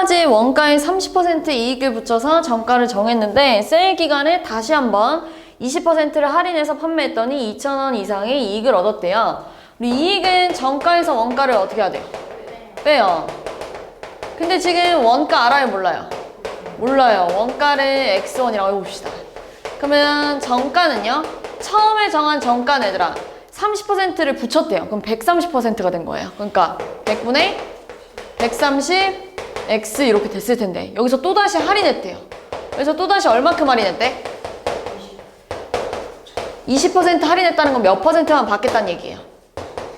아까까지 원가에 30% 이익을 붙여서 정가를 정했는데 세일 기간에 다시 한번 20%를 할인해서 판매했더니 2,000원 이상의 이익을 얻었대요. 우리 이익은 정가에서 원가를 어떻게 해야 돼요? 빼요. 근데 지금 원가 알아요? 몰라요? 몰라요. 원가를 X1이라고 해봅시다. 그러면 정가는요? 처음에 정한 정가는 얘들아 30%를 붙였대요. 그럼 130%가 된 거예요. 그러니까 100분의 130 X 이렇게 됐을 텐데 여기서 또다시 할인했대요. 그래서 또다시 얼마큼 할인했대? 20% 할인했다는 건 몇 퍼센트만 받겠다는 얘기예요?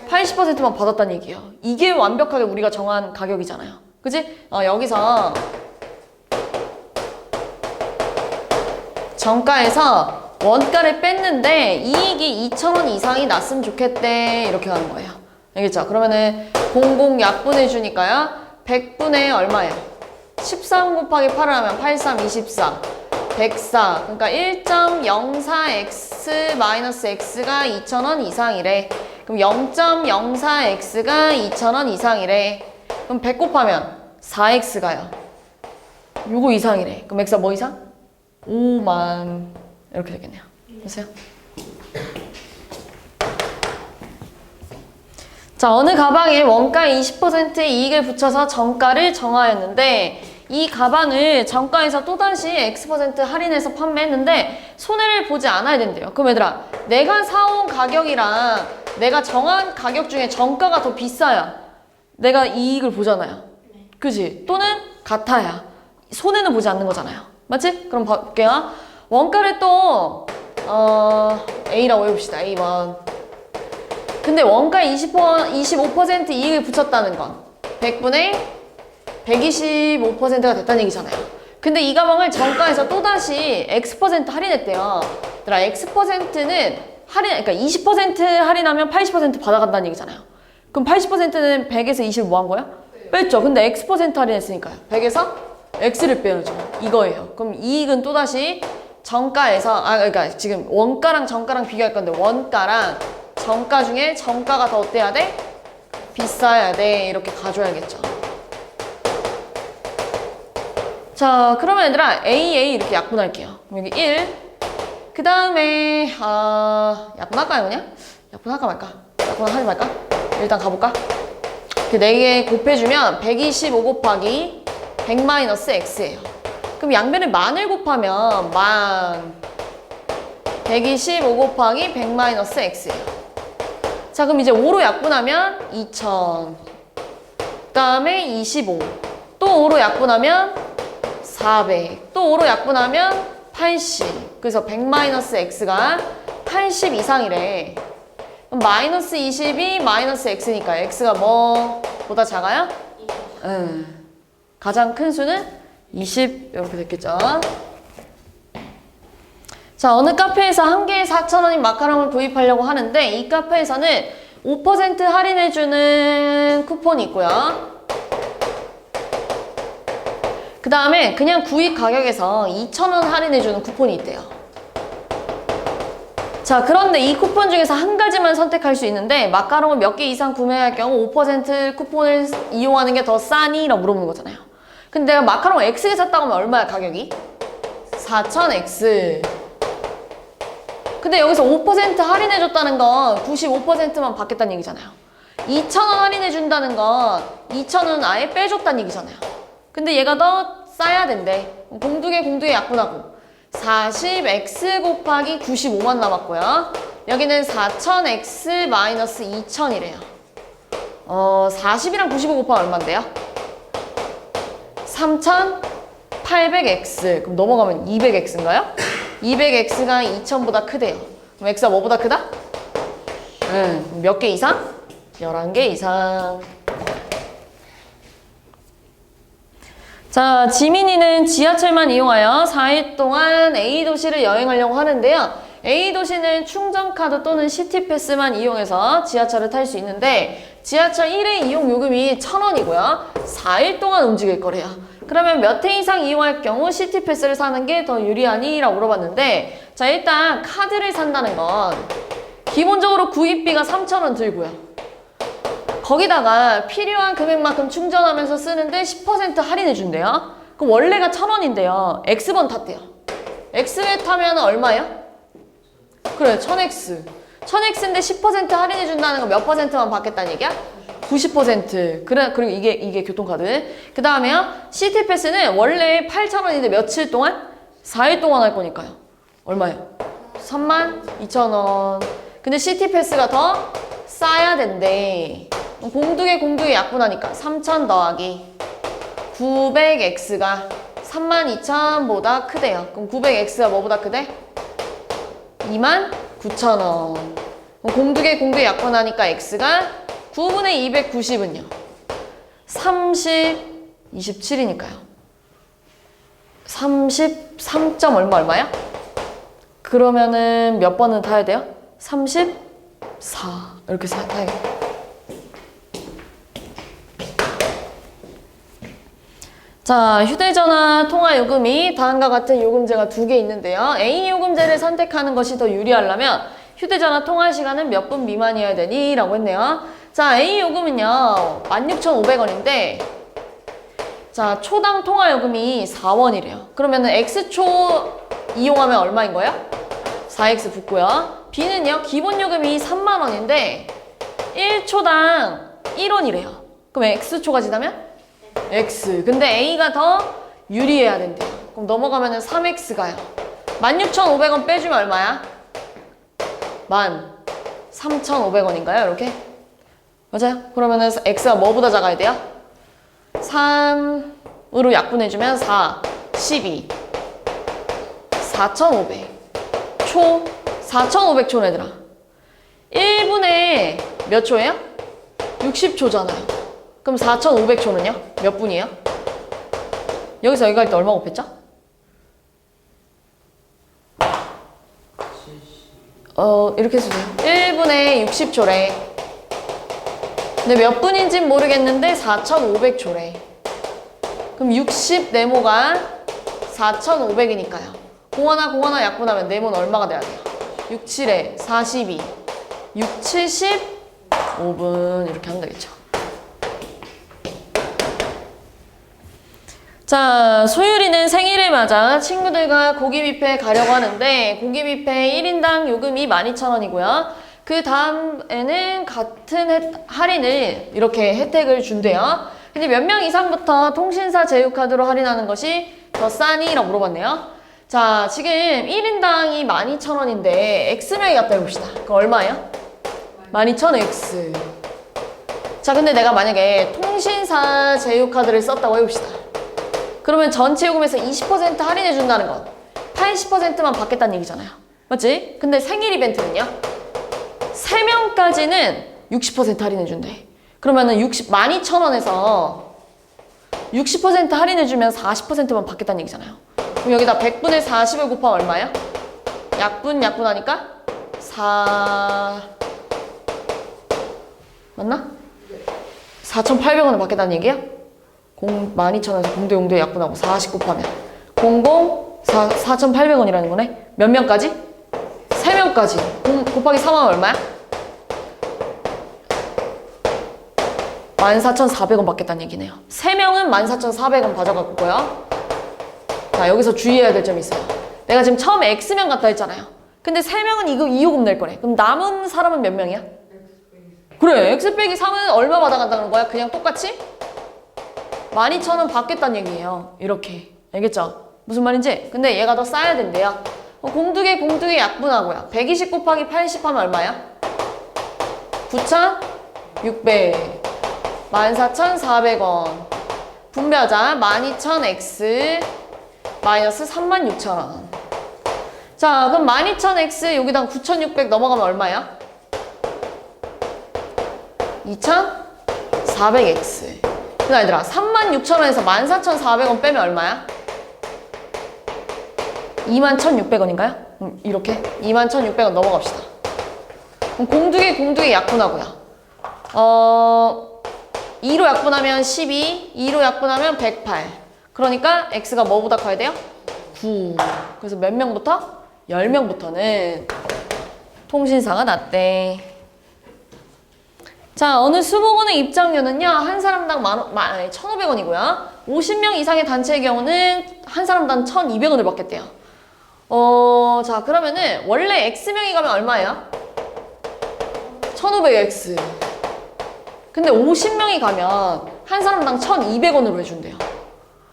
80%만 받았다는 얘기예요. 이게 완벽하게 우리가 정한 가격이잖아요. 그치? 여기서 정가에서 원가를 뺐는데 이익이 2,000원 이상이 났으면 좋겠대 이렇게 가는 거예요. 알겠죠? 그러면은 00 약분해 주니까요 100분의 얼마예요? 13 곱하기 8을 하면 83, 24 104 그러니까 1.04x 마이너스 x가 2,000원 이상이래. 그럼 0.04x가 2,000원 이상이래. 그럼 100 곱하면 4x가요 요거 이상이래. 그럼 x가 뭐 이상? 5만 이렇게 되겠네요. 보세요. 자, 어느 가방에 원가의 20%의 이익을 붙여서 정가를 정하였는데 이 가방을 정가에서 또다시 X% 할인해서 판매했는데 손해를 보지 않아야 된대요. 그럼 얘들아, 내가 사온 가격이랑 내가 정한 가격 중에 정가가 더 비싸야 내가 이익을 보잖아요. 그지? 또는 같아야 손해는 보지 않는 거잖아요. 맞지? 그럼 볼게요. 원가를 또 A라고 해봅시다. A번. 근데 원가에 25% 이익을 붙였다는 건 100분의 125%가 됐다는 얘기잖아요. 근데 이 가방을 정가에서 또다시 X% 할인했대요. 얘들아, X%는 그러니까 20% 할인하면 80% 받아간다는 얘기잖아요. 그럼 80%는 100에서 20을 뭐 한 거야? 뺐죠. 근데 X% 할인했으니까요. 100에서 X를 빼야죠. 이거예요. 그럼 이익은 또다시 정가에서, 그러니까 지금 원가랑 정가랑 비교할 건데 원가랑 정가 중에 정가가 더 어때야 돼? 비싸야 돼. 이렇게 가져야겠죠. 자, 그러면 얘들아 A 이렇게 약분할게요. 여기 1. 그 다음에 약분할까요 그냥? 약분할까 말까? 약분하지 말까? 일단 가볼까? 이렇게 4개 곱해주면 125 곱하기 100 마이너스 X예요. 그럼 양변을 만을 곱하면 125 곱하기 100 마이너스 X예요. 자, 그럼 이제 5로 약분하면 2000. 그 다음에 25. 또 5로 약분하면 400. 또 5로 약분하면 80. 그래서 100 마이너스 X가 80 이상이래. 그럼 마이너스 20이 마이너스 X니까 X가 뭐보다 작아요? 가장 큰 수는 20 이렇게 됐겠죠. 자, 어느 카페에서 한 개에 4,000원인 마카롱을 구입하려고 하는데 이 카페에서는 5% 할인해주는 쿠폰이 있고요. 그 다음에 그냥 구입 가격에서 2,000원 할인해주는 쿠폰이 있대요. 자, 그런데 이 쿠폰 중에서 한 가지만 선택할 수 있는데 마카롱을 몇 개 이상 구매할 경우 5% 쿠폰을 이용하는 게 더 싸니? 라고 물어보는 거잖아요. 근데 내가 마카롱 X개 샀다고 하면 얼마야 가격이? 4,000X. 근데 여기서 5% 할인해줬다는 건 95%만 받겠다는 얘기잖아요. 2,000원 할인해준다는 건 2,000원 아예 빼줬다는 얘기잖아요. 근데 얘가 더 싸야 된대. 공두개 약분하고 40x 곱하기 95만 남았고요. 여기는 4000x 마이너스 2000이래요. 40이랑 95 곱하면 얼만데요? 3800x. 그럼 넘어가면 200x인가요? 200x가 2000보다 크대요. 그럼 x가 뭐보다 크다? 몇 개 이상? 11개 이상. 자, 지민이는 지하철만 이용하여 4일 동안 A도시를 여행하려고 하는데요. A도시는 충전카드 또는 시티패스만 이용해서 지하철을 탈 수 있는데 지하철 1회 이용 요금이 1,000원이고요. 4일 동안 움직일 거래요. 그러면 몇 회 이상 이용할 경우 시티패스를 사는 게 더 유리하니? 라고 물어봤는데 자, 일단 카드를 산다는 건 기본적으로 구입비가 3,000원 들고요. 거기다가 필요한 금액만큼 충전하면서 쓰는데 10% 할인해 준대요. 그럼 원래가 1,000원인데요. X번 탔대요. X배 타면 얼마예요? 그래, 1000X. 1000X인데 10% 할인해 준다는 건 몇 퍼센트만 받겠다는 얘기야? 90%. 그래, 그리고 이게 교통카드. 그 다음에요. 시티패스는 원래 8,000원인데 며칠 동안? 4일 동안 할 거니까요. 얼마예요? 32,000원. 근데 시티패스가 더 싸야 된대. 공두개 약분하니까 3,000 더하기 900X가 32,000보다 크대요. 그럼 900X가 뭐보다 크대? 29,000원. 공두개 약분하니까 X가 9분의 290은요? 27이니까요. 33점 얼마야? 그러면은 몇 번은 타야 돼요? 34. 이렇게 타야겠다. 자, 휴대전화 통화 요금이 다음과 같은 요금제가 2개 있는데요. A 요금제를 선택하는 것이 더 유리하려면 휴대전화 통화 시간은 몇 분 미만이어야 되니? 라고 했네요. 자, A 요금은요. 16,500원인데 자, 초당 통화 요금이 4원이래요. 그러면은 X초 이용하면 얼마인 거예요? 4X 붙고요. B는요. 기본 요금이 3만원인데 1초당 1원이래요. 그럼 X초가 지나면? X. 근데 A가 더 유리해야 된대요. 그럼 넘어가면은 3X 가요. 16,500원 빼주면 얼마야? 13,500원인가요? 이렇게? 맞아요? 그러면은 X가 뭐보다 작아야 돼요? 3으로 약분해주면 4, 12, 4,500. 4,500초는 얘들아. 1분에 몇 초예요? 60초잖아요. 그럼 4,500초는요? 몇 분이에요? 여기서 여기 갈 때 얼마 곱했죠? 이렇게 쓰세요. 1분에 60초래. 근데 몇 분인지는 모르겠는데 4,500초래. 그럼 60 네모가 4,500이니까요. 공하나 약분하면 네모는 얼마가 돼야 돼요? 6, 7에 42, 6, 75분 이렇게 하면 되겠죠. 자, 소율이는 생일을 맞아 친구들과 고기 뷔페에 가려고 하는데 고기 뷔페 1인당 요금이 12,000원이고요. 그 다음에는 같은 할인을 이렇게 혜택을 준대요. 근데 몇 명 이상부터 통신사 제휴카드로 할인하는 것이 더 싸니? 라고 물어봤네요. 자, 지금 1인당이 12,000원인데 X명이 같다 해봅시다. 그럼 얼마예요? 12,000X. 자, 근데 내가 만약에 통신사 제휴카드를 썼다고 해봅시다. 그러면 전체 요금에서 20% 할인해 준다는 건 80%만 받겠다는 얘기잖아요. 맞지? 근데 생일 이벤트는요? 3명까지는 60% 할인해 준대. 그러면은 12,000원에서 60% 할인해 주면 40%만 받겠다는 얘기잖아요. 그럼 여기다 100분의 40을 곱하면 얼마예요? 약분하니까 4 맞나? 4,800원을 받겠다는 얘기야? 12,000원에서 공대 약분하고 40 곱하면 4,800원이라는 거네. 몇 명까지? 3명까지. 곱하기 3하면 얼마야? 14,400원 받겠다는 얘기네요. 3명은 14,400원 가져갔고요. 자, 여기서 주의해야 될 점이 있어요. 내가 지금 처음에 X명 같다 했잖아요. 근데 3명은 이 요금 낼 거래. 그럼 남은 사람은 몇 명이야? 그래, X 빼기 3은 얼마 받아간다는 거야? 그냥 똑같이? 12,000원 받겠다는 얘기예요. 이렇게. 알겠죠? 무슨 말인지? 근데 얘가 더 싸야 된대요. 공두개 약분하고요. 120 곱하기 80 하면 얼마야? 9,600. 14,400원. 분배하자. 12,000X 마이너스 36,000원. 자, 그럼 12,000X 여기다 9,600 넘어가면 얼마야? 2,400X. 그럼 얘들아, 36,000원에서 14,400원 빼면 얼마야? 21,600원인가요? 이렇게 21,600원 넘어갑시다. 그럼 공두개 약분하고요. 2로 약분하면 12, 2로 약분하면 108. 그러니까 X가 뭐보다 커야 돼요? 9. 그래서 몇 명부터? 10명부터는 통신사가 낫대. 자, 어느 수목원의 입장료는요, 한 사람당 1,500원이고요. 50명 이상의 단체의 경우는 한 사람당 1,200원을 받겠대요. 자, 그러면은 원래 X명이 가면 얼마예요? 1,500X. 근데 50명이 가면 한 사람당 1,200원으로 해준대요.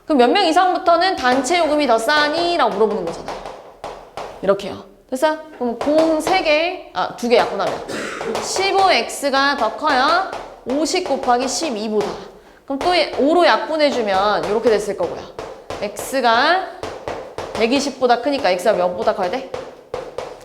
그럼 몇 명 이상부터는 단체 요금이 더 싸니? 라고 물어보는 거잖아요. 이렇게요. 됐어요? 그럼 공 3개, 2개 약분하면 15X가 더 커요. 50 곱하기 12보다. 그럼 또 5로 약분해주면 이렇게 됐을 거고요. X가 120보다 크니까 X가 몇보다 커야 돼?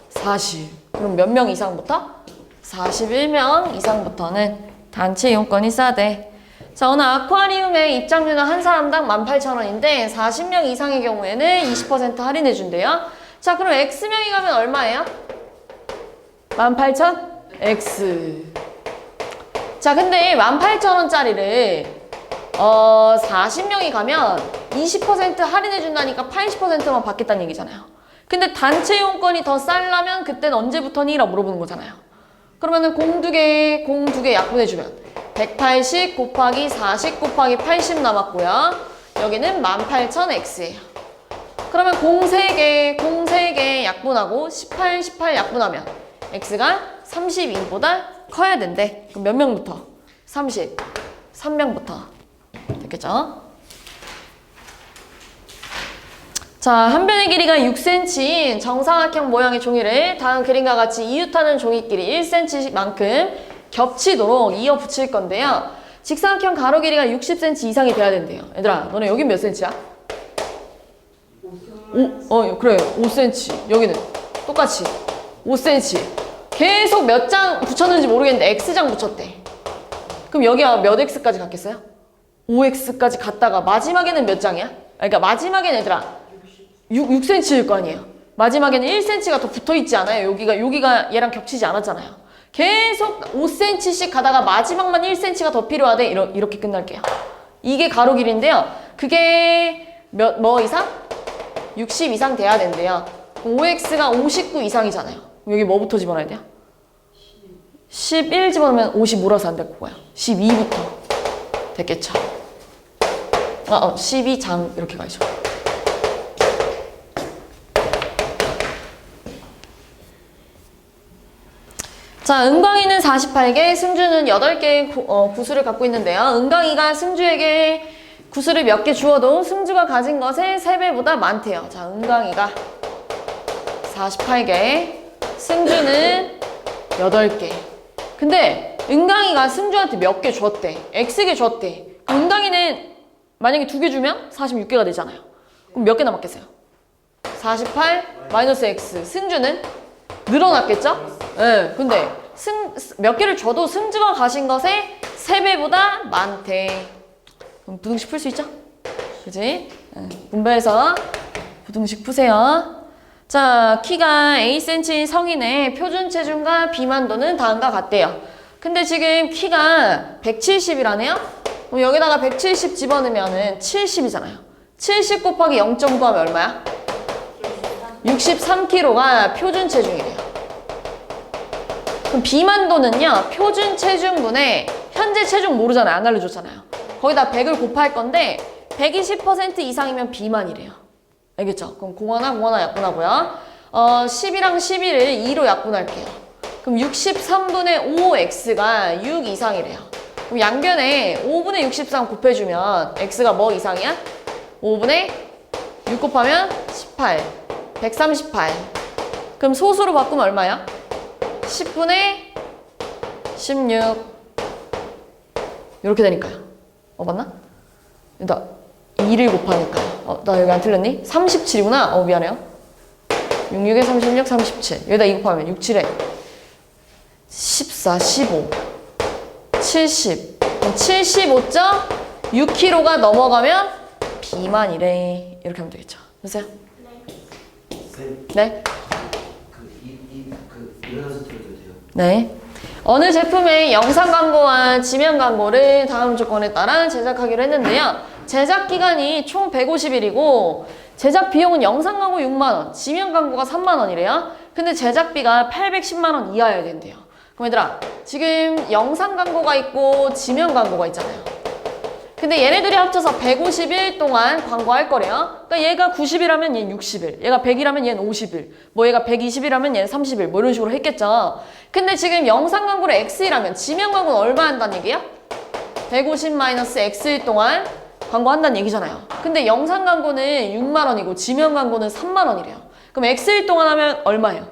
40. 그럼 몇 명 이상부터? 41명 이상부터는 단체 이용권이 싸대. 자, 어느 아쿠아리움의 입장료는 한 사람당 18,000원인데 40명 이상의 경우에는 20% 할인해준대요. 자, 그럼 X명이 가면 얼마예요? 18,000? X. 자, 근데 18,000원짜리를 40명이 가면 20% 할인해준다니까 80%만 받겠다는 얘기잖아요. 근데 단체 이용권이 더 쌀라면 그땐 언제부터니? 라고 물어보는 거잖아요. 그러면은 공 2개 약분해주면 180 곱하기 40 곱하기 80 남았고요. 여기는 18,000X예요. 그러면 공 3개 약분하고 18 약분하면 X가 32보다 커야 된대. 그럼 몇 명부터? 33명부터. 됐겠죠? 자, 한 변의 길이가 6cm인 정사각형 모양의 종이를 다음 그림과 같이 이웃하는 종이끼리 1cm만큼 겹치도록 이어 붙일 건데요. 직사각형 가로 길이가 60cm 이상이 돼야 된대요. 얘들아, 너네 여긴 몇 cm야? 그래, 5cm. 여기는 똑같이 5cm. 계속 몇 장 붙였는지 모르겠는데 X장 붙였대. 그럼 여기가 몇 X까지 갔겠어요? 5X까지 갔다가 마지막에는 몇 장이야? 그러니까 마지막에는 얘들아 6cm일 거 아니에요. 마지막에는 1cm가 더 붙어있지 않아요? 여기가 얘랑 겹치지 않았잖아요. 계속 5cm씩 가다가 마지막만 1cm가 더 필요하대. 이렇게 끝날게요. 이게 가로 길인데요. 그게 뭐 이상? 60 이상 돼야 된대요. 5x가 59 이상이잖아요. 여기 뭐부터 집어넣어야 돼요? 11 집어넣으면 50 몰아서 안 될 거고요. 12부터 됐겠죠? 12장 이렇게 가야죠. 자, 은광이는 48개, 승주는 8개의 구슬을 갖고 있는데요. 은광이가 승주에게 구슬을 몇 개 주어도 승주가 가진 것의 3배보다 많대요. 자, 은광이가 48개, 승주는 8개. 근데 은광이가 승주한테 몇 개 줬대? X개 줬대. 은광이는 만약에 2개 주면 46개가 되잖아요. 그럼 몇 개 남았겠어요? 48 마이너스 X. 승주는 늘어났겠죠? 네, 근데 몇 개를 줘도 승주가 가진 것의 3배보다 많대. 그럼 부등식 풀 수 있죠? 그지? 네, 분배해서 부등식 푸세요. 자, 키가 Acm인 성인의 표준 체중과 비만도는 다음과 같대요. 근데 지금 키가 170이라네요? 그럼 여기다가 170 집어넣으면 70이잖아요. 70 곱하기 0.9 하면 얼마야? 63kg가 표준 체중이래요. 그럼 비만도는요, 표준 체중분에 현재 체중 모르잖아요. 안 알려줬잖아요. 거기다 100을 곱할 건데 120% 이상이면 비만이래요. 알겠죠? 그럼 공하나 약분하고요. 10이랑 11을 2로 약분할게요. 그럼 63분의 5x가 6 이상이래요. 그럼 양변에 5분의 63 곱해주면 x가 뭐 이상이야? 5분의 6 곱하면 18. 138. 그럼 소수로 바꾸면 얼마야? 10분의 16. 이렇게 되니까요. 맞나? 나 2를 곱하니까요. 나 여기 안 틀렸니? 37이구나. 미안해요. 66에 36, 37. 여기다 2 곱하면 6, 7에 14, 15, 70. 75.6kg가 넘어가면 비만이래. 이렇게 하면 되겠죠. 됐어요? 네. 일어나서 들어도 돼요? 네. 어느 제품의 영상 광고와 지면 광고를 다음 조건에 따라 제작하기로 했는데요. 제작 기간이 총 150일이고 제작 비용은 영상 광고 6만 원, 지면 광고가 3만 원이래요. 근데 제작비가 810만 원 이하여야 된대요. 그럼 얘들아, 지금 영상 광고가 있고 지면 광고가 있잖아요. 근데 얘네들이 합쳐서 150일 동안 광고할 거래요. 그러니까 얘가 90이라면 얘는 60일, 얘가 100이라면 얘는 50일, 뭐 얘가 120이라면 얘는 30일, 뭐 이런 식으로 했겠죠. 근데 지금 영상 광고를 X이라면 지면 광고는 얼마 한다는 얘기야? 150-X일 동안 광고한다는 얘기잖아요. 근데 영상 광고는 6만 원이고 지면 광고는 3만 원이래요. 그럼 X일 동안 하면 얼마예요?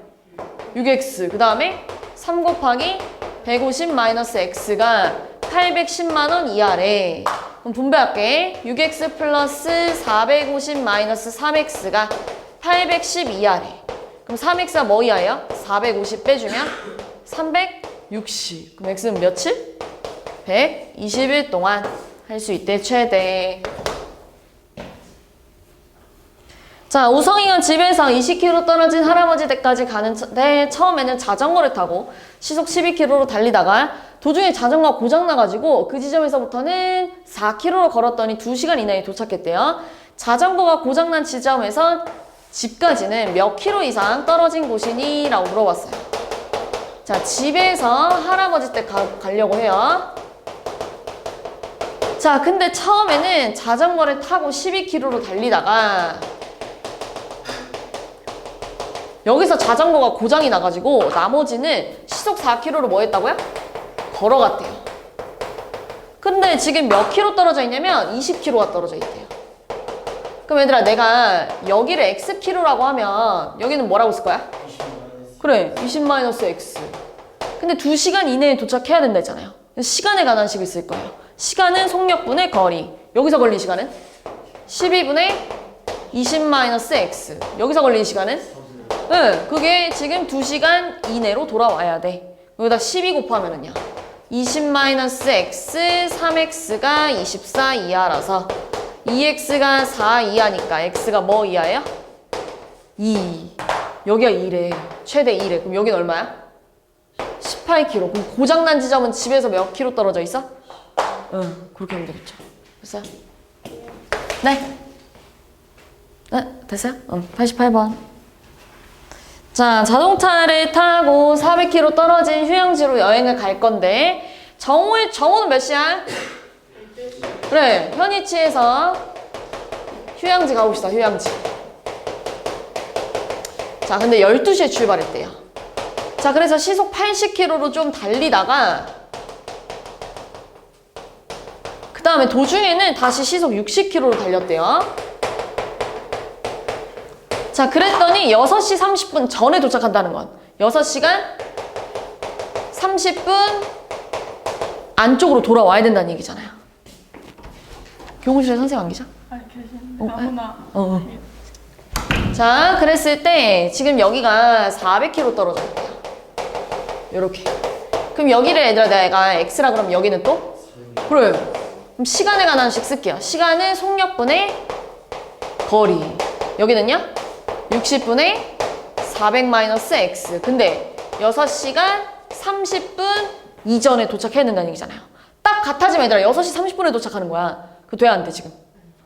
6X. 그 다음에 3 곱하기 150-X가 810만 원 이하래. 그럼 분배할게. 6X 플러스 450-3X가 810 이하래. 그럼 3X가 뭐 이하예요? 450 빼주면 360. 그럼 X는 며칠? 120일 동안 할 수 있대, 최대. 자, 우성이가 집에서 20km 떨어진 할아버지 댁까지 가는데 처음에는 자전거를 타고 시속 12km로 달리다가 도중에 자전거가 고장나가지고 그 지점에서부터는 4km로 걸었더니 2시간 이내에 도착했대요. 자전거가 고장난 지점에서 집까지는 몇 킬로 이상 떨어진 곳이니? 라고 물어봤어요. 자, 집에서 할아버지 댁 가려고 해요. 자, 근데 처음에는 자전거를 타고 12km로 달리다가 여기서 자전거가 고장이 나가지고 나머지는 시속 4km로 뭐 했다고요? 걸어갔대요. 근데 지금 몇 킬로 떨어져 있냐면 20km가 떨어져 있대요. 그럼 얘들아, 내가 여기를 X키로라고 하면 여기는 뭐라고 쓸 거야? 그래, 20-X. 근데 2시간 이내에 도착해야 된다 했잖아요. 시간에 관한 식을 쓸 거예요. 시간은 속력분의 거리. 여기서 걸린 시간은 12분의 20-X. 여기서 걸린 시간은? 응, 그게 지금 2시간 이내로 돌아와야 돼. 여기다 12 곱하면은요. 20-X, 3X가 24 이하라서 2X가 4 이하니까 X가 뭐 이하예요? 2. 여기가 2래. 최대 2래. 그럼 여긴 얼마야? 18km. 그럼 고장난 지점은 집에서 몇 킬로 떨어져 있어? 응, 그렇게 하면 되겠죠. 됐어요? 네. 네, 됐어요? 88번. 자, 자동차를 타고 400km 떨어진 휴양지로 여행을 갈 건데 정오는 몇 시야? 그래, 현이치에서 휴양지 가봅시다. 휴양지. 자, 근데 12시에 출발했대요. 자, 그래서 시속 80km로 좀 달리다가 그 다음에 도중에는 다시 시속 60km로 달렸대요. 자, 그랬더니 6시 30분 전에 도착한다는 건 6시간 30분 안쪽으로 돌아와야 된다는 얘기잖아요. 교무실에 선생님 안 계셔? 아니, 계시는데 아무나. 자, 그랬을 때 지금 여기가 400km 떨어져 있대요. 요렇게. 그럼 여기를 얘들아 내가 X라 그러면 여기는 또? 그래. 그럼 시간에 관한 식 쓸게요. 시간은 속력분의 거리. 여기는요? 60분의 400-X. 근데 6시간 30분 이전에 도착해야 된다는 얘기잖아요. 딱 같아지면 얘들아 6시 30분에 도착하는 거야. 그거 돼야 안 돼, 지금?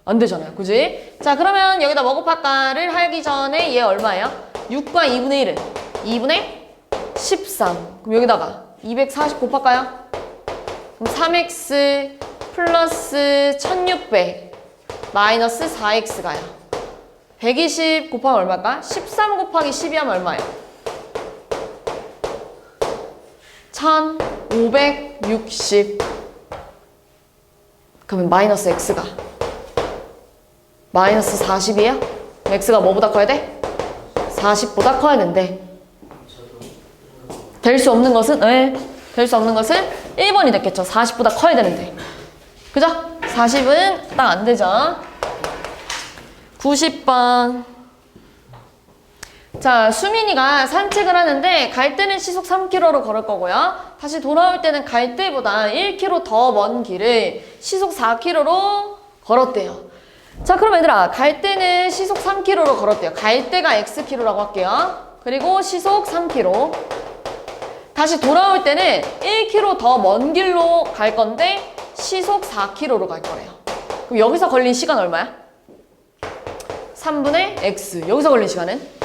안 되잖아요. 그지? 자, 그러면 여기다 뭐 곱할까를 하기 전에 얘 얼마예요? 6과 2분의 1은? 2분의 13. 그럼 여기다가 240 곱할까요? 그럼 3x 플러스 1600 마이너스 4x가요. 120 곱하면 얼마일까? 13 곱하기 12 하면 얼마예요? 1560. 그러면 마이너스 x가 마이너스 40이에요? x가 뭐보다 커야 돼? 40보다 커야 된대. 될 수 없는 것은? 네. 될 수 없는 것은 1번이 됐겠죠. 40보다 커야 되는데. 그죠? 40은 딱 안 되죠. 90번. 자, 수민이가 산책을 하는데 갈 때는 시속 3km로 걸을 거고요. 다시 돌아올 때는 갈 때보다 1km 더 먼 길을 시속 4km로 걸었대요. 자, 그럼 얘들아, 갈 때는 시속 3km로 걸었대요. 갈 때가 xkm라고 할게요. 그리고 시속 3km. 다시 돌아올 때는 1km 더 먼 길로 갈 건데 시속 4km로 갈 거래요. 그럼 여기서 걸린 시간 얼마야? 3분의 x. 여기서 걸린 시간은?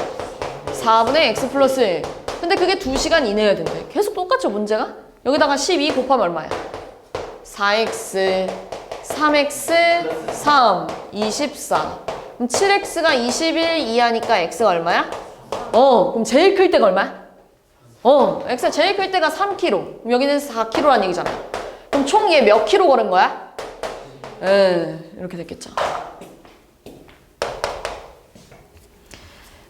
4분의 x 플러스 1. 근데 그게 2시간 이내여야 된대. 계속 똑같죠, 문제가? 여기다가 12 곱하면 얼마야? 4x, 3x, 3, 24. 그럼 7x가 21 이하니까 x가 얼마야? 그럼 제일 클 때가 얼마야? x가 제일 클 때가 3kg. 그럼 여기는 4kg란 얘기잖아. 그럼 총 얘 몇 킬로 걸은 거야? 이렇게 됐겠죠.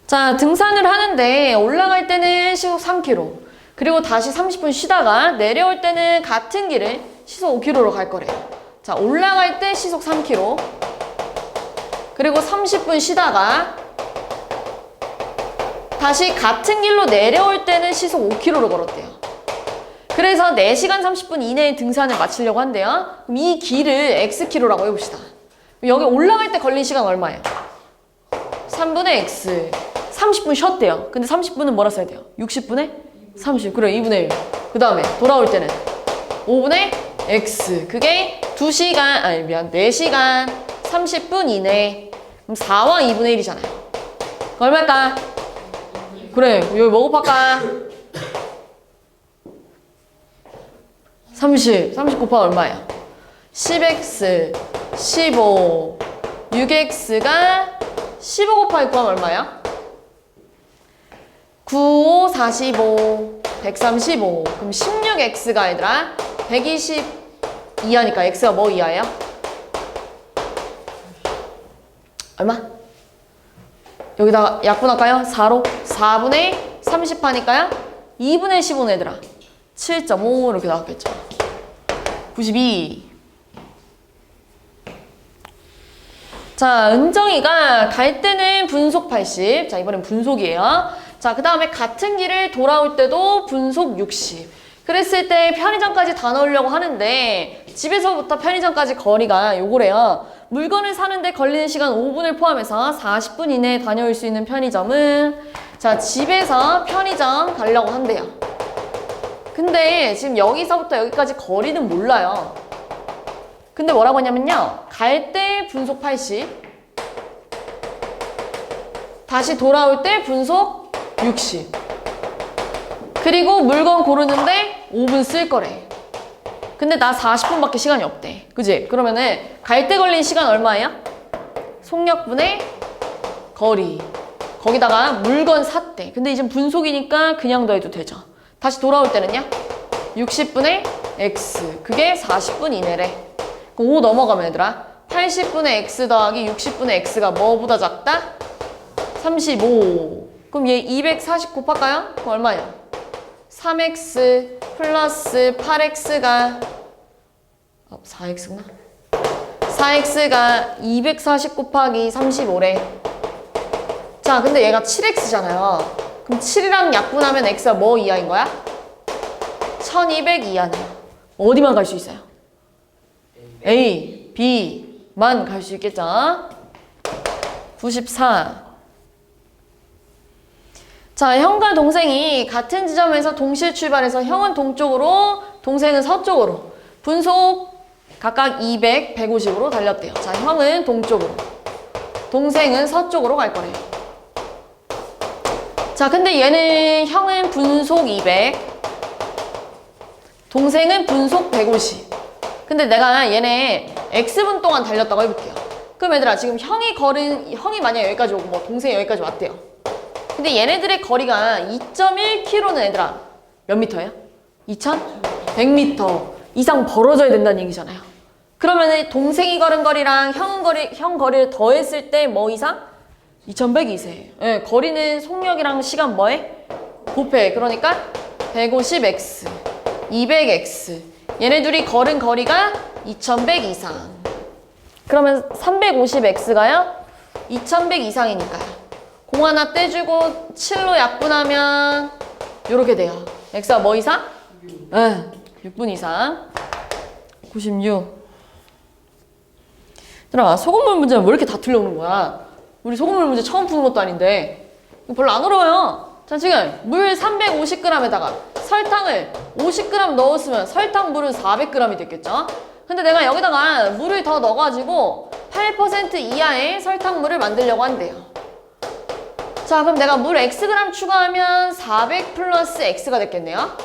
자, 등산을 하는데 올라갈 때는 시속 3km, 그리고 다시 30분 쉬다가 내려올 때는 같은 길을 시속 5km로 갈 거래요. 자, 올라갈 때 시속 3km, 그리고 30분 쉬다가 다시 같은 길로 내려올 때는 시속 5km로 걸었대요. 그래서 4시간 30분 이내에 등산을 마치려고 한대요. 그럼 이 길을 xkm라고 해봅시다. 여기 올라갈 때 걸린 시간 얼마예요? 3분의 x. 30분 쉬었대요. 근데 30분은 뭐라 써야 돼요? 60분에 30. 그래, 2분의 1. 그 다음에 돌아올 때는 5분의 x. 그게 4시간 30분 이내. 그럼 4와 2분의 1이잖아요. 얼마일까? 그래, 여기 뭐 곱할까? 30 곱하면 얼마야? 10x, 15, 6x가 15 곱하기 9하면 얼마야? 9, 5, 45, 135. 그럼 16x가 얘들아 120 이하니까 x가 뭐 이하예요? 얼마? 여기다가 약분할까요? 4로 4분의 30 하니까요? 2분의 15는 얘들아 7.5 이렇게 나왔겠죠. 92. 자, 은정이가 갈 때는 분속 80. 자, 이번엔 분속이에요. 자, 그 다음에 같은 길을 돌아올 때도 분속 60. 그랬을 때 편의점까지 다 넣으려고 하는데 집에서부터 편의점까지 거리가 요거래요. 물건을 사는데 걸리는 시간 5분을 포함해서 40분 이내에 다녀올 수 있는 편의점은, 자, 집에서 편의점 가려고 한대요. 근데 지금 여기서부터 여기까지 거리는 몰라요. 근데 뭐라고 하냐면요, 갈 때 분속 80, 다시 돌아올 때 분속 60, 그리고 물건 고르는데 5분 쓸 거래. 근데 나 40분밖에 시간이 없대. 그지? 그러면은 갈 때 걸린 시간 얼마예요? 속력분의 거리, 거기다가 물건 샀대. 근데 이제 분속이니까 그냥 더해도 되죠. 다시 돌아올 때는요? 60분의 x. 그게 40분 이내래. 그럼 5 넘어가면 얘들아 80분의 x 더하기 60분의 x가 뭐보다 작다? 35. 그럼 얘 240 곱할까요? 그럼 얼마예요? 3x 플러스 8x가 4x구나. 4x가 240 곱하기 35래. 자, 근데 얘가 7x잖아요. 그럼 7이랑 약분하면 x가 뭐 이하인 거야? 1200 이하네요. 어디만 갈 수 있어요? A, B만 갈 수 있겠죠? 94. 자, 형과 동생이 같은 지점에서 동시에 출발해서 형은 동쪽으로, 동생은 서쪽으로 분속 각각 200, 150으로 달렸대요. 자, 형은 동쪽으로, 동생은 서쪽으로 갈 거래요. 자, 근데 얘는 형은 분속 200, 동생은 분속 150. 근데 내가 얘네 X분 동안 달렸다고 해볼게요. 그럼 얘들아, 지금 형이 만약 여기까지 오고 뭐 동생이 여기까지 왔대요. 근데 얘네들의 거리가 2.1km는 얘들아 몇 미터예요? 2,100m 이상 벌어져야 된다는 얘기잖아요. 그러면 동생이 걸은 거리랑 형 거리를 더했을 때 뭐 이상? 2,100 이세. 네, 거리는 속력이랑 시간 뭐해? 곱해. 그러니까 150x, 200x. 얘네 둘이 걸은 거리가 2,100 이상. 그러면 350x가요? 2,100 이상이니까요. 공 하나 떼주고 7로 약분하면 요렇게 돼요. x가 뭐 이상? 6분 이상. 96. 얘들아, 소금물 문제는 왜 이렇게 다 틀려오는 거야? 우리 소금물 문제 처음 푸는 것도 아닌데 별로 안 어려워요. 자, 지금 물 350g에다가 설탕을 50g 넣었으면 설탕물은 400g이 됐겠죠? 근데 내가 여기다가 물을 더 넣어가지고 8% 이하의 설탕물을 만들려고 한대요. 자, 그럼 내가 물 Xg 추가하면 400 플러스 X가 됐겠네요.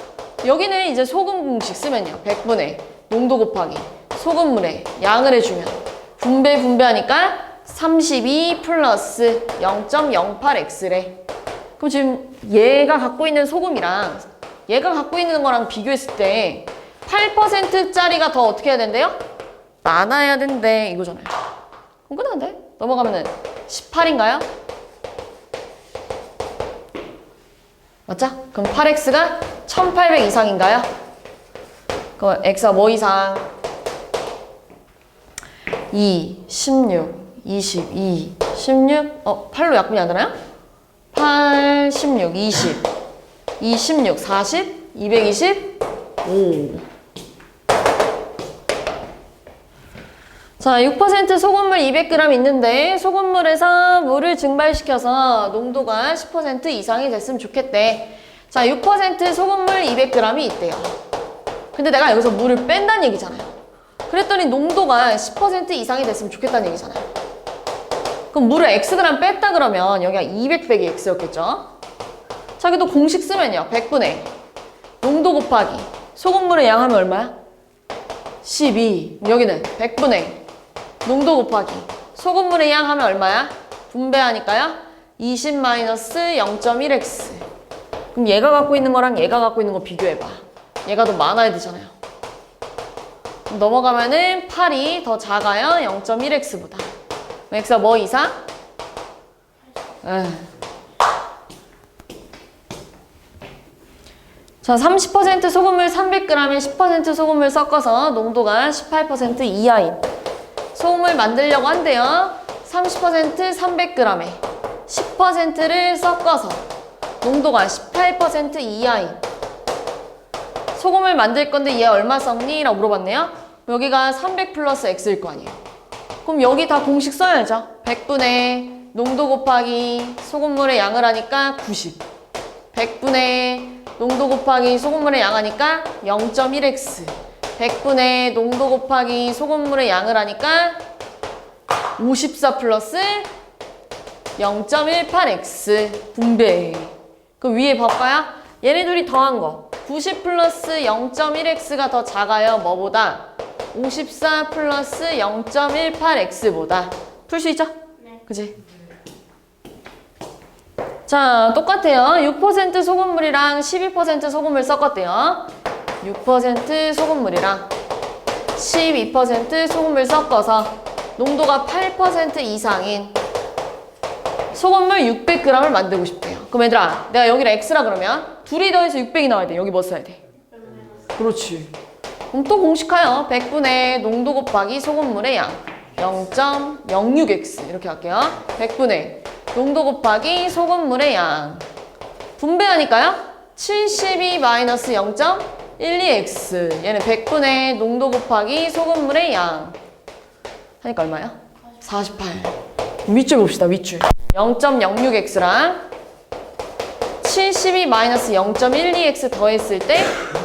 여기는 이제 소금 공식 쓰면요. 100분의 농도 곱하기 소금물의 양을 해주면 분배하니까 32 플러스 0.08X래. 그럼 지금 얘가 갖고 있는 소금이랑 얘가 갖고 있는 거랑 비교했을 때 8%짜리가 더 어떻게 해야 된대요? 많아야 된대 이거잖아요. 그럼 끝났는데? 넘어가면은 18인가요? 맞죠? 그럼 8x가 1800 이상인가요? 그럼 x가 뭐 이상? 2, 16, 22, 16 8로 약분이 안 되나요? 8, 16, 20 2, 16, 40 220 5 자, 6% 소금물 200g 있는데 소금물에서 물을 증발시켜서 농도가 10% 이상이 됐으면 좋겠대. 자, 6% 소금물 200g이 있대요. 근데 내가 여기서 물을 뺀다는 얘기잖아요. 그랬더니 농도가 10% 이상이 됐으면 좋겠다는 얘기잖아요. 그럼 물을 Xg 뺐다 그러면 여기가 200 빼기 X였겠죠? 자, 여기도 공식 쓰면요. 100분의 농도 곱하기 소금물의 양 하면 얼마야? 12. 여기는 100분의 농도 곱하기 소금물의 양 하면 얼마야? 분배하니까요. 20 마이너스 0.1x. 그럼 얘가 갖고 있는 거랑 얘가 갖고 있는 거 비교해봐. 얘가 더 많아야 되잖아요. 넘어가면은 8이 더 작아요. 0.1x보다. x가 뭐 이상? 자, 30% 소금물 300g에 10% 소금물 섞어서 농도가 18% 이하인 소금을 만들려고 한대요. 30% 300g에 10%를 섞어서 농도가 18% 이하인 소금을 만들 건데 얘 얼마 섞니? 라고 물어봤네요. 여기가 300 플러스 x일 거 아니에요. 그럼 여기 다 공식 써야죠. 100분의 농도 곱하기 소금물의 양을 하니까 90 100분의 농도 곱하기 소금물의 양 하니까 0.1x 100분의 농도 곱하기 소금물의 양을 하니까 54 플러스 0.18x 분배. 그 위에 봐봐요. 얘네 둘이 더한 거 90 플러스 0.1x가 더 작아요. 뭐보다? 54 플러스 0.18x보다. 풀 수 있죠? 네. 그치? 자, 똑같아요. 6% 소금물이랑 12% 소금물 섞었대요. 6% 소금물이랑 12% 소금물 섞어서 농도가 8% 이상인 소금물 600g을 만들고 싶대요. 그럼 얘들아, 내가 여기를 x라 그러면 둘이 더해서 600이 나와야 돼. 여기 뭐 써야 돼? 그렇지. 그럼 또 공식하여 100분의 농도 곱하기 소금물의 양 0.06x 이렇게 할게요. 100분의 농도 곱하기 소금물의 양 분배하니까요. 72-0.12x 얘는 100분의 농도 곱하기 소금물의 양 하니까 얼마야? 48. 윗줄 봅시다. 윗줄 0.06x랑 72-0.12x 더했을 때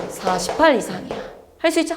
48 이상이야. 할 수 있죠?